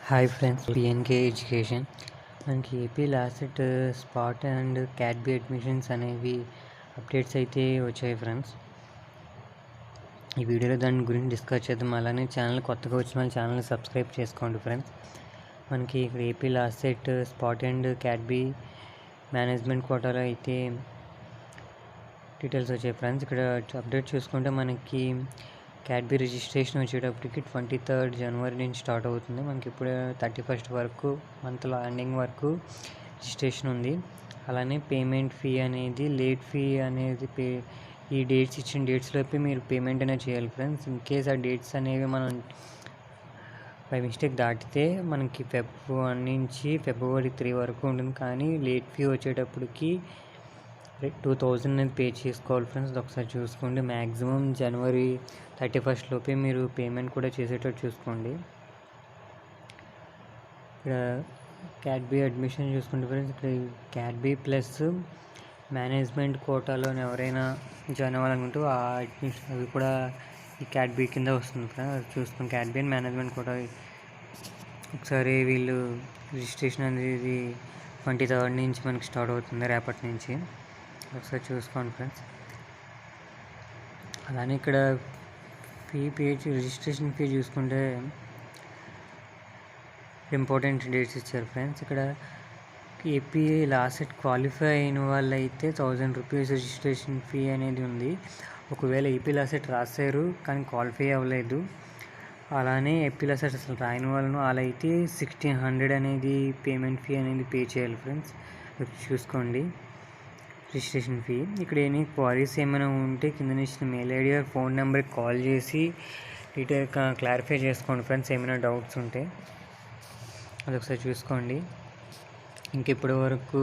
Hi friends, PNK education. మనకి AP LAWCET spot and cat B admissions అనేవి updates అయితే వచ్చాయి ఫ్రెండ్స్. ఈ వీడియోలో దాని గురించి డిస్కస్ చేద్దాం. అలానే ఛానల్ కొత్తగా వచ్చిన వాళ్ళ ఛానల్ని సబ్స్క్రైబ్ చేసుకోండి ఫ్రెండ్స్. మనకి ఇక్కడ AP LAWCET spot and cat B management కోటాలో అయితే డీటెయిల్స్ వచ్చాయి ఫ్రెండ్స్. ఇక్కడ అప్డేట్ చూసుకుంటే మనకి క్యాట్బి రిజిస్ట్రేషన్ వచ్చేటప్పటికి 23rd జనవరి నుంచి స్టార్ట్ అవుతుంది. మనకి ఇప్పుడు 31st వరకు మంత్ ఎండింగ్ వరకు రిజిస్ట్రేషన్ ఉంది. అలానే పేమెంట్ ఫీ అనేది లేట్ ఫీ అనేది ఈ డేట్స్ ఇచ్చిన డేట్స్లోపే మీరు పేమెంట్ అనేది చేయాలి ఫ్రెండ్స్. ఇన్ కేస్ ఆ డేట్స్ అనేవి మనం బై మిస్టేక్ దాటితే మనకి Feb 1 నుంచి February 3 వరకు ఉంటుంది. కానీ లేట్ ఫీ వచ్చేటప్పటికి 2000 అనేది పే చేసుకోవాలి ఫ్రెండ్స్. ఒకసారి చూసుకోండి. మ్యాక్సిమం జనవరి 31st లోపే మీరు పేమెంట్ కూడా చేసేటట్టు చూసుకోండి. ఇక్కడ క్యాట్బి అడ్మిషన్ చూసుకుంటే ఫ్రెండ్స్, ఇక్కడ క్యాట్బి ప్లస్ మేనేజ్మెంట్ కోటాలో ఎవరైనా జాయిన్ అవ్వాలనుకుంటే ఆ అడ్మిషన్ అవి కూడా ఈ క్యాట్బి కింద వస్తుంది ఫ్రెండ్స్. అది చూసుకుని క్యాట్బి అండ్ మేనేజ్మెంట్ కోటా ఒకసారి వీళ్ళు రిజిస్ట్రేషన్ అనేది 23rd నుంచి మనకి స్టార్ట్ అవుతుంది, రేపటి నుంచి. ఒకసారి చూసుకోండి ఫ్రెండ్స్. అలానే ఇక్కడ రిజిస్ట్రేషన్ ఫీ చూసుకుంటే ఇంపార్టెంట్ డేట్స్ ఇచ్చారు ఫ్రెండ్స్. ఇక్కడ ఏపీ లాసెట్ క్వాలిఫై అయిన వాళ్ళు అయితే 1000 రూపీస్ రిజిస్ట్రేషన్ ఫీ అనేది ఉంది. ఒకవేళ ఏపీ లాసెట్ రాశారు కానీ క్వాలిఫై అవ్వలేదు, అలానే ఏపీ లాసెట్ అసలు రాయని వాళ్ళను అలా అయితే 1600 అనేది పేమెంట్ ఫీ అనేది పే చేయాలి ఫ్రెండ్స్. చూసుకోండి రిజిస్ట్రేషన్ ఫీ. ఇక్కడ ఎనీ క్వారీస్ ఏమైనా ఉంటే కింద ఇచ్చిన మెయిల్ ఐడి ఆర్ ఫోన్ నెంబర్కి కాల్ చేసి డీటెయిల్గా క్లారిఫై చేసుకోండి ఫ్రెండ్స్, ఏమైనా డౌట్స్ ఉంటే. అది ఒకసారి చూసుకోండి. ఇంకెప్పటి వరకు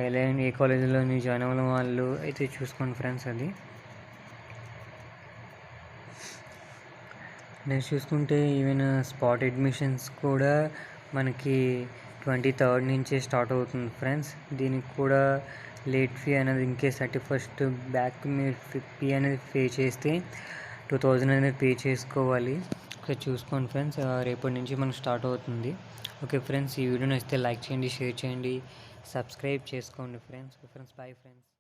ఎలా ఏ కాలేజీలోని జాయిన్ అవ్వడం వాళ్ళు అయితే చూసుకోండి ఫ్రెండ్స్. అది నెక్స్ట్ చూసుకుంటే ఈవెన్ స్పాట్ అడ్మిషన్స్ కూడా మనకి 23rd నుంచే స్టార్ట్ అవుతుంది ఫ్రెండ్స్. దీనికి కూడా లేట్ ఫీ అనేది ఇన్కేస్ 31st బ్యాక్ మీరు ఫీ అనేది పే చేస్తే 2000 అనేది పే చేసుకోవాలి. ఒకసారి చూసుకోండి ఫ్రెండ్స్. రేపటి నుంచి మనకు స్టార్ట్ అవుతుంది. ఓకే ఫ్రెండ్స్, ఈ వీడియో నచ్చితే లైక్ చేయండి, షేర్ చేయండి, సబ్స్క్రైబ్ చేసుకోండి ఫ్రెండ్స్. Bye friends.